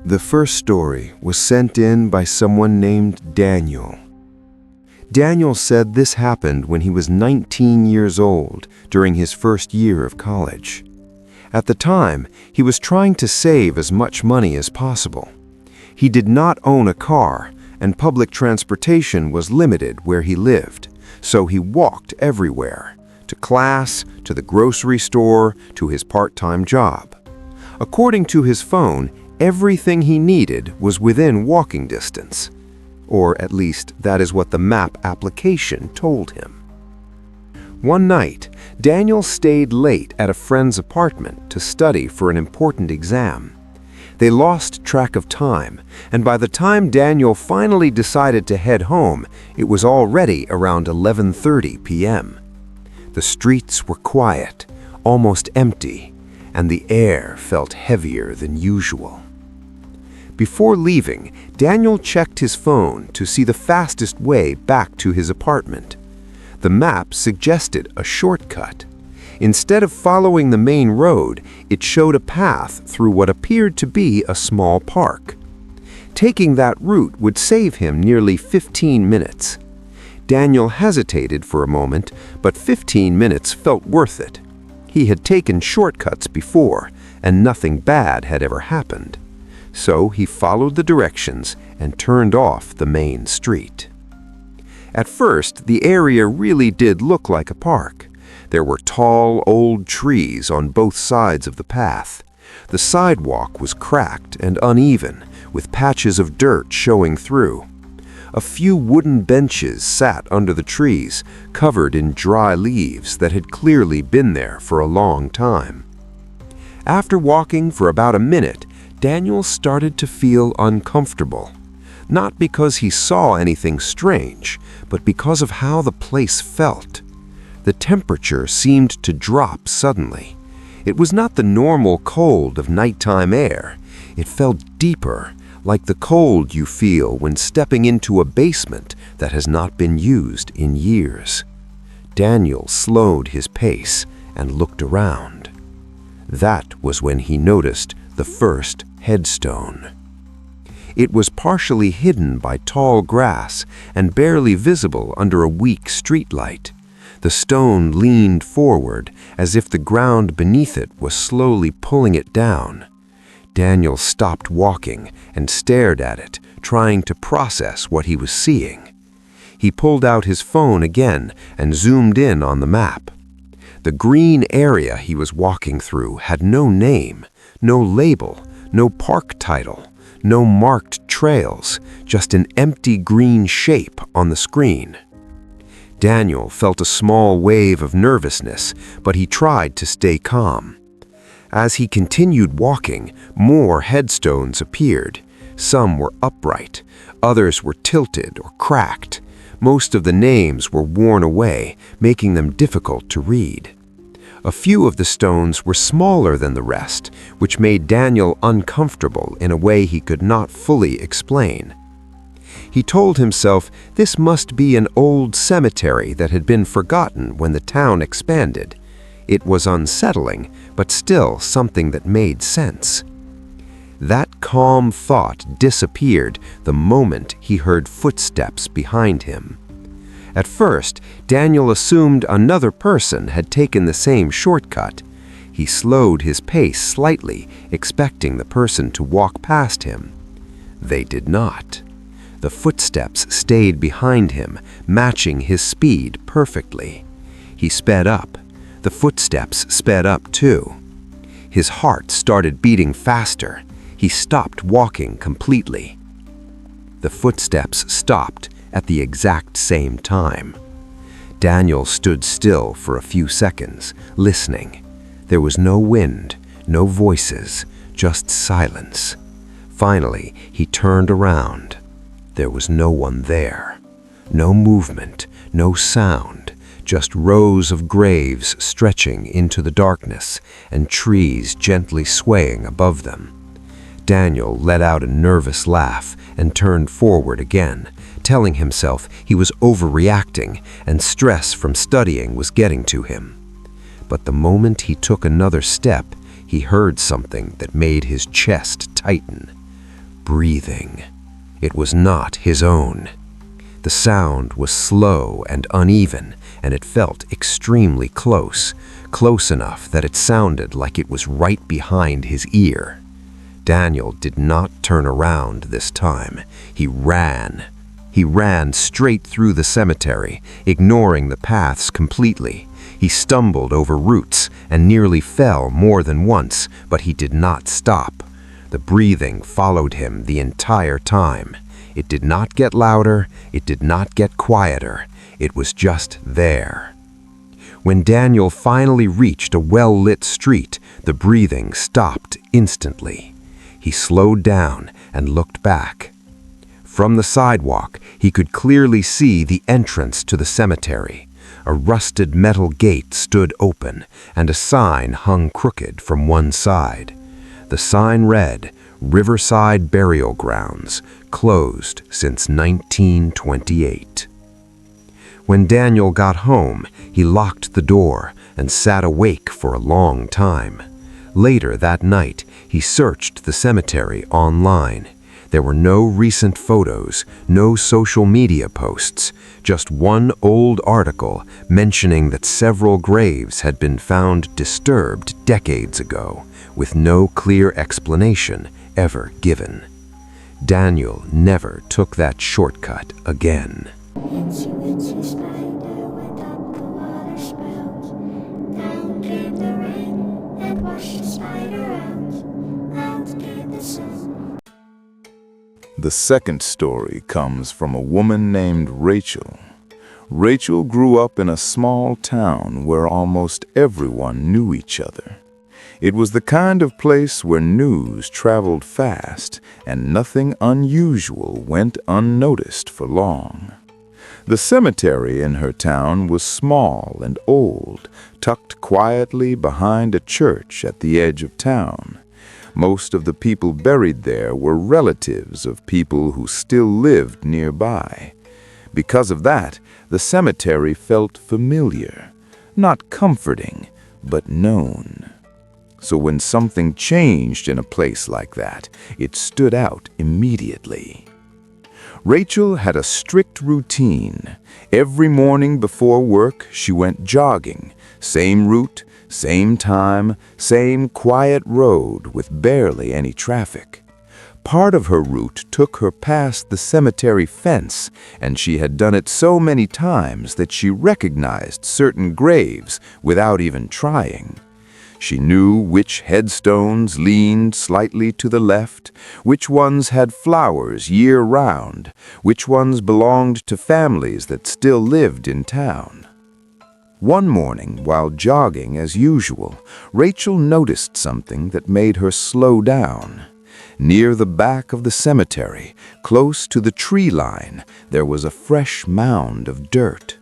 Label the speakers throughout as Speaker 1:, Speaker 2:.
Speaker 1: The first story was sent in by someone named Daniel. Daniel said this happened when he was 19 years old during his first year of college. At the time, he was trying to save as much money as possible. He did not own a car, and public transportation was limited where he lived, so he walked everywhere, to class, to the grocery store, to his part-time job. According to his phone, everything he needed was within walking distance. Or at least that is what the map application told him. One night, Daniel stayed late at a friend's apartment to study for an important exam. They lost track of time, and by the time Daniel finally decided to head home, it was already around 11:30 p.m. The streets were quiet, almost empty, and the air felt heavier than usual. Before leaving, Daniel checked his phone to see the fastest way back to his apartment. The map suggested a shortcut. Instead of following the main road, it showed a path through what appeared to be a small park. Taking that route would save him nearly 15 minutes. Daniel hesitated for a moment, but 15 minutes felt worth it. He had taken shortcuts before, and nothing bad had ever happened. So he followed the directions and turned off the main street. At first, the area really did look like a park. There were tall, old trees on both sides of the path. The sidewalk was cracked and uneven, with patches of dirt showing through. A few wooden benches sat under the trees, covered in dry leaves that had clearly been there for a long time. After walking for about a minute, Daniel started to feel uncomfortable. Not because he saw anything strange, but because of how the place felt. The temperature seemed to drop suddenly. It was not the normal cold of nighttime air. It felt deeper, like the cold you feel when stepping into a basement that has not been used in years. Daniel slowed his pace and looked around. That was when he noticed the first headstone. It was partially hidden by tall grass and barely visible under a weak streetlight. The stone leaned forward as if the ground beneath it was slowly pulling it down. Daniel stopped walking and stared at it, trying to process what he was seeing. He pulled out his phone again and zoomed in on the map. The green area he was walking through had no name, no label, no park title, no marked trails, just an empty green shape on the screen. Daniel felt a small wave of nervousness, but he tried to stay calm. As he continued walking, more headstones appeared. Some were upright, others were tilted or cracked. Most of the names were worn away, making them difficult to read. A few of the stones were smaller than the rest, which made Daniel uncomfortable in a way he could not fully explain. He told himself this must be an old cemetery that had been forgotten when the town expanded. It was unsettling, but still something that made sense. That calm thought disappeared the moment he heard footsteps behind him. At first, Daniel assumed another person had taken the same shortcut. He slowed his pace slightly, expecting the person to walk past him. They did not. The footsteps stayed behind him, matching his speed perfectly. He sped up. The footsteps sped up too. His heart started beating faster. He stopped walking completely. The footsteps stopped at the exact same time. Daniel stood still for a few seconds, listening. There was no wind, no voices, just silence. Finally, he turned around. There was no one there. No movement, no sound, just rows of graves stretching into the darkness and trees gently swaying above them. Daniel let out a nervous laugh and turned forward again, telling himself he was overreacting and stress from studying was getting to him. But the moment he took another step, he heard something that made his chest tighten. breathing. It was not his own. The sound was slow and uneven, and it felt extremely close, close enough that it sounded like it was right behind his ear. Daniel did not turn around this time. He ran. He ran straight through the cemetery, ignoring the paths completely. He stumbled over roots and nearly fell more than once, but he did not stop. The breathing followed him the entire time. It did not get louder, it did not get quieter. It was just there. When Daniel finally reached a well-lit street, the breathing stopped instantly. He slowed down and looked back. From the sidewalk, he could clearly see the entrance to the cemetery. A rusted metal gate stood open, and a sign hung crooked from one side. The sign read, "Riverside Burial Grounds, closed since 1928. When Daniel got home, he locked the door and sat awake for a long time. Later that night, he searched the cemetery online. There were no recent photos, no social media posts, just one old article mentioning that several graves had been found disturbed decades ago, with no clear explanation ever given. Daniel never took that shortcut again.
Speaker 2: Itsy bitsy spider went up the water spout. Down came the rain and washed the spider out. Out came the sun.
Speaker 3: The second story comes from a woman named Rachel. Rachel grew up in a small town where almost everyone knew each other. It was the kind of place where news traveled fast and nothing unusual went unnoticed for long. The cemetery in her town was small and old, tucked quietly behind a church at the edge of town. Most of the people buried there were relatives of people who still lived nearby. Because of that, the cemetery felt familiar, not comforting, but known. So when something changed in a place like that, it stood out immediately. Rachel had a strict routine. Every morning before work, she went jogging. Same route, same time, same quiet road with barely any traffic. Part of her route took her past the cemetery fence, and she had done it so many times that she recognized certain graves without even trying. She knew which headstones leaned slightly to the left, which ones had flowers year-round, which ones belonged to families that still lived in town. One morning, while jogging as usual, Rachel noticed something that made her slow down. Near the back of the cemetery, close to the tree line, there was a fresh mound of dirt.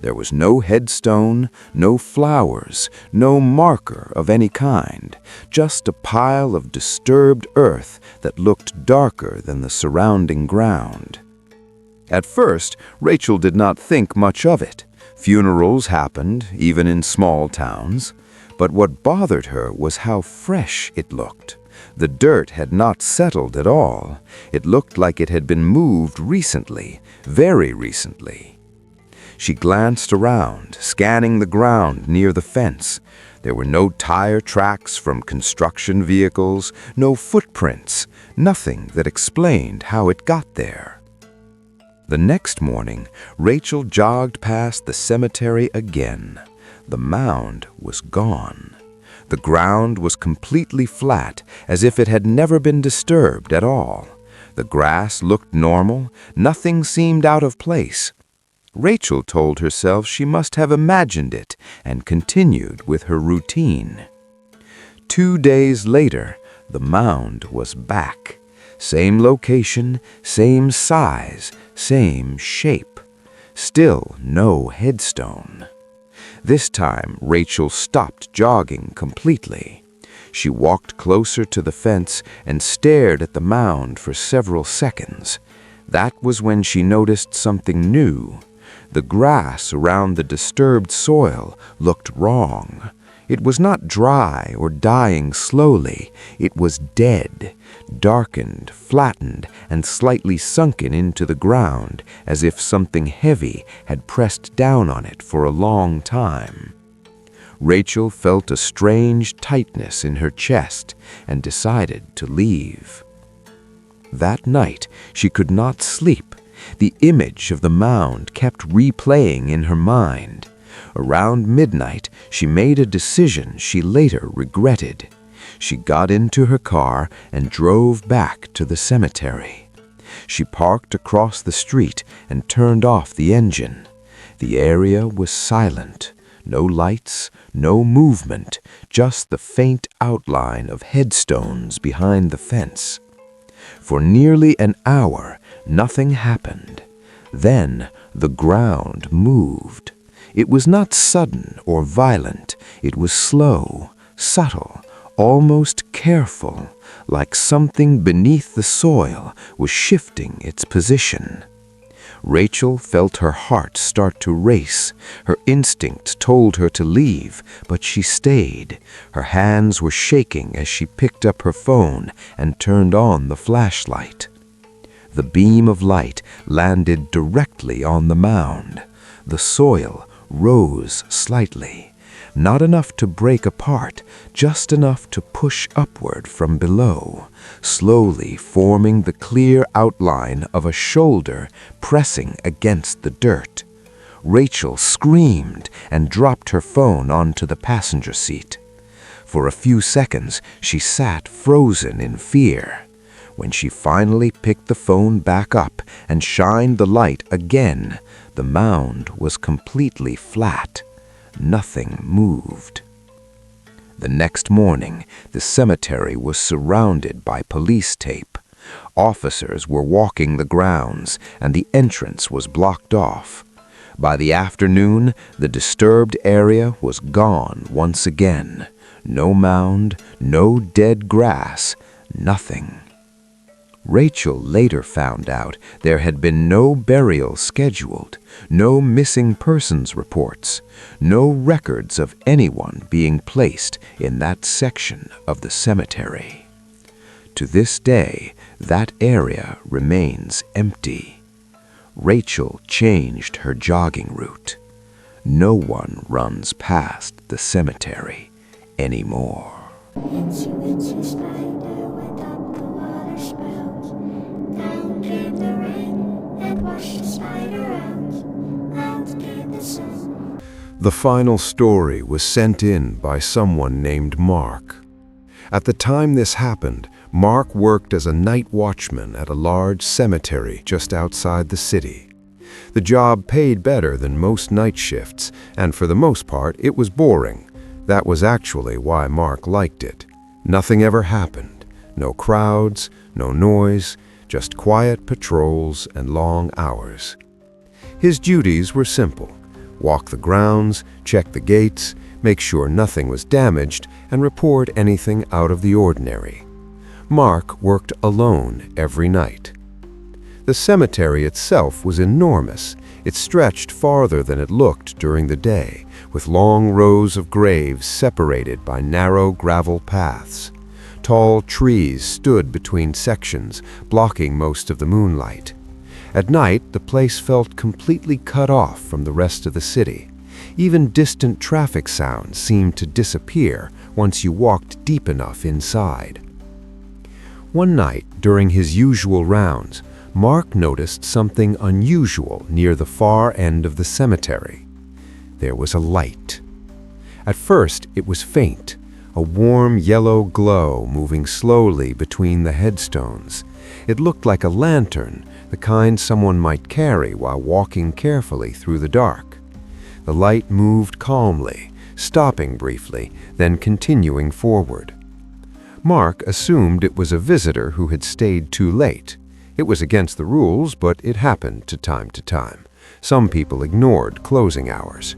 Speaker 3: There was no headstone, no flowers, no marker of any kind, just a pile of disturbed earth that looked darker than the surrounding ground. At first, Rachel did not think much of it. Funerals happened, even in small towns. But what bothered her was how fresh it looked. The dirt had not settled at all. It looked like it had been moved recently, very recently. She glanced around, scanning the ground near the fence. There were no tire tracks from construction vehicles, no footprints, nothing that explained how it got there. The next morning, Rachel jogged past the cemetery again. The mound was gone. The ground was completely flat, as if it had never been disturbed at all. The grass looked normal, nothing seemed out of place. Rachel told herself she must have imagined it and continued with her routine. 2 days later, the mound was back. Same location, same size, same shape. Still no headstone. This time, Rachel stopped jogging completely. She walked closer to the fence and stared at the mound for several seconds. That was when she noticed something new. The grass around the disturbed soil looked wrong.
Speaker 1: It was not dry or dying slowly. It was dead, darkened, flattened, and slightly sunken into the ground, as if something heavy had pressed down on it for a long time. Rachel felt a strange tightness in her chest and decided to leave. That night, she could not sleep. The image of the mound kept replaying in her mind. Around midnight, she made a decision she later regretted. She got into her car and drove back to the cemetery. She parked across the street and turned off the engine. The area was silent. No lights, no movement, just the faint outline of headstones behind the fence. For nearly an hour, nothing happened. Then the ground moved. It was not sudden or violent. It was slow, subtle, almost careful, like something beneath the soil was shifting its position. Rachel felt her heart start to race. Her instinct told her to leave, but she stayed. Her hands were shaking as she picked up her phone and turned on the flashlight. The beam of light landed directly on the mound. The soil rose slightly, not enough to break apart, just enough to push upward from below, slowly forming the clear outline of a shoulder pressing against the dirt. Rachel screamed and dropped her phone onto the passenger seat. For a few seconds, she sat frozen in fear. When she finally picked the phone back up and shined the light again, the mound was completely flat. Nothing moved. The next morning, the cemetery was surrounded by police tape. Officers were walking the grounds, and the entrance was blocked off. By the afternoon, the disturbed area was gone once again. No mound, no dead grass, nothing. Rachel later found out there had been no burial scheduled, no missing persons reports, no records of anyone being placed in that section of the cemetery. To this day, that area remains empty. Rachel changed her jogging route. No one runs past the cemetery anymore.
Speaker 2: Itsy bitsy spider went up the water spout. Down came the rain and washed the spider out. Out came the sun.
Speaker 1: The final story was sent in by someone named Mark. At the time this happened, Mark worked as a night watchman at a large cemetery just outside the city. The job paid better than most night shifts, and for the most part, it was boring. That was actually why Mark liked it. Nothing ever happened. No crowds, no noise, just quiet patrols and long hours. His duties were simple: walk the grounds, check the gates, make sure nothing was damaged, and report anything out of the ordinary. Mark worked alone every night. The cemetery itself was enormous. It stretched farther than it looked during the day, with long rows of graves separated by narrow gravel paths. Tall trees stood between sections, blocking most of the moonlight. At night, the place felt completely cut off from the rest of the city. Even distant traffic sounds seemed to disappear once you walked deep enough inside. One night, during his usual rounds, Mark noticed something unusual near the far end of the cemetery. There was a light. At first, it was faint, a warm yellow glow moving slowly between the headstones. It looked like a lantern, the kind someone might carry while walking carefully through the dark. The light moved calmly, stopping briefly, then continuing forward. Mark assumed it was a visitor who had stayed too late. It was against the rules, but it happened to time. Some people ignored closing hours.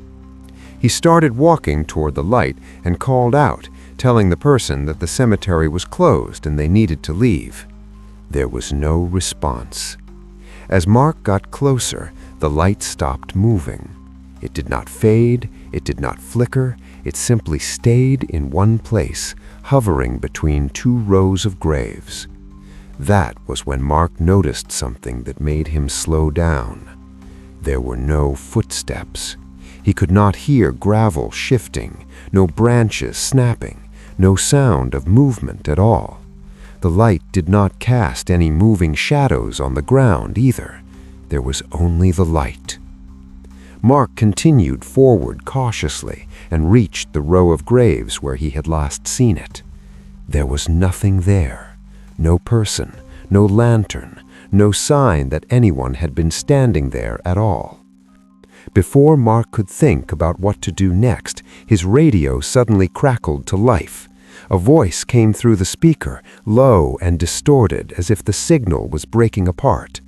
Speaker 1: He started walking toward the light and called out, telling the person that the cemetery was closed and they needed to leave. There was no response. As Mark got closer, the light stopped moving. It did not fade, it did not flicker, It simply stayed in one place, hovering between two rows of graves. That was when Mark noticed something that made him slow down. There were no footsteps. He could not hear gravel shifting, no branches snapping, no sound of movement at all. The light did not cast any moving shadows on the ground either. There was only the light. Mark continued forward cautiously and reached the row of graves where he had last seen it. There was nothing there. No person, no lantern, no sign that anyone had been standing there at all. Before Mark could think about what to do next, his radio suddenly crackled to life. A voice came through the speaker, low and distorted, as if the signal was breaking apart.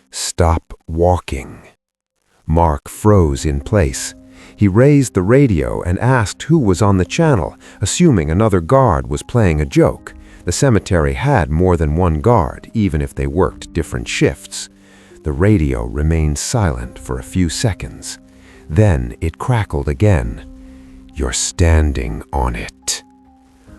Speaker 1: "Stop walking." Mark froze in place. He raised the radio and asked who was on the channel, assuming another guard was playing a joke. The cemetery had more than one guard, even if they worked different shifts. The radio remained silent for a few seconds. Then it crackled again. "You're standing on it."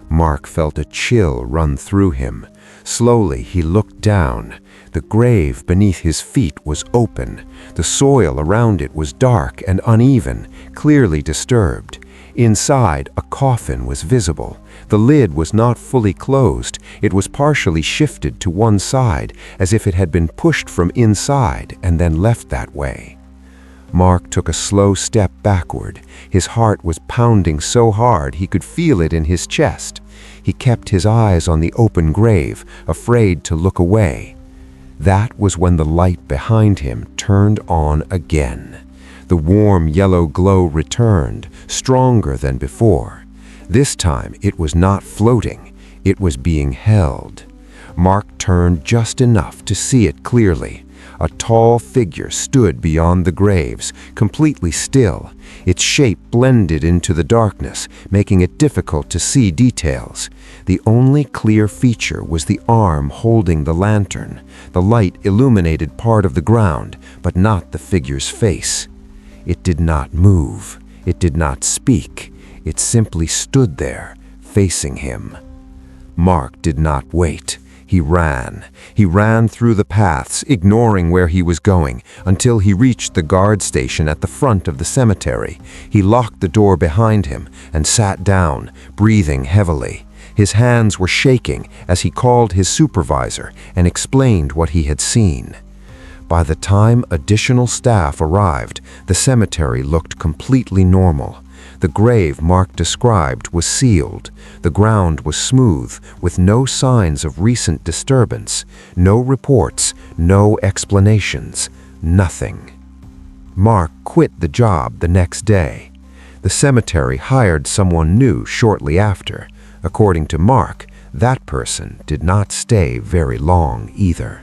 Speaker 1: Mark felt a chill run through him. Slowly, he looked down. The grave beneath his feet was open. The soil around it was dark and uneven, clearly disturbed. Inside, a coffin was visible. The lid was not fully closed. It was partially shifted to one side, as if it had been pushed from inside and then left that way. Mark took a slow step backward. His heart was pounding so hard he could feel it in his chest. He kept his eyes on the open grave, afraid to look away. That was when the light behind him turned on again. The warm yellow glow returned, stronger than before. This time it was not floating, it was being held. Mark turned just enough to see it clearly. A tall figure stood beyond the graves, completely still. Its shape blended into the darkness, making it difficult to see details. The only clear feature was the arm holding the lantern. The light illuminated part of the ground, but not the figure's face. It did not move. It did not speak. It simply stood there, facing him. Mark did not wait. He ran. He ran through the paths, ignoring where he was going, until he reached the guard station at the front of the cemetery. He locked the door behind him and sat down, breathing heavily. His hands were shaking as he called his supervisor and explained what he had seen. By the time additional staff arrived, the cemetery looked completely normal. The grave Mark described was sealed. The ground was smooth, with no signs of recent disturbance, no reports, no explanations, nothing. Mark quit the job the next day. The cemetery hired someone new shortly after. According to Mark, that person did not stay very long either.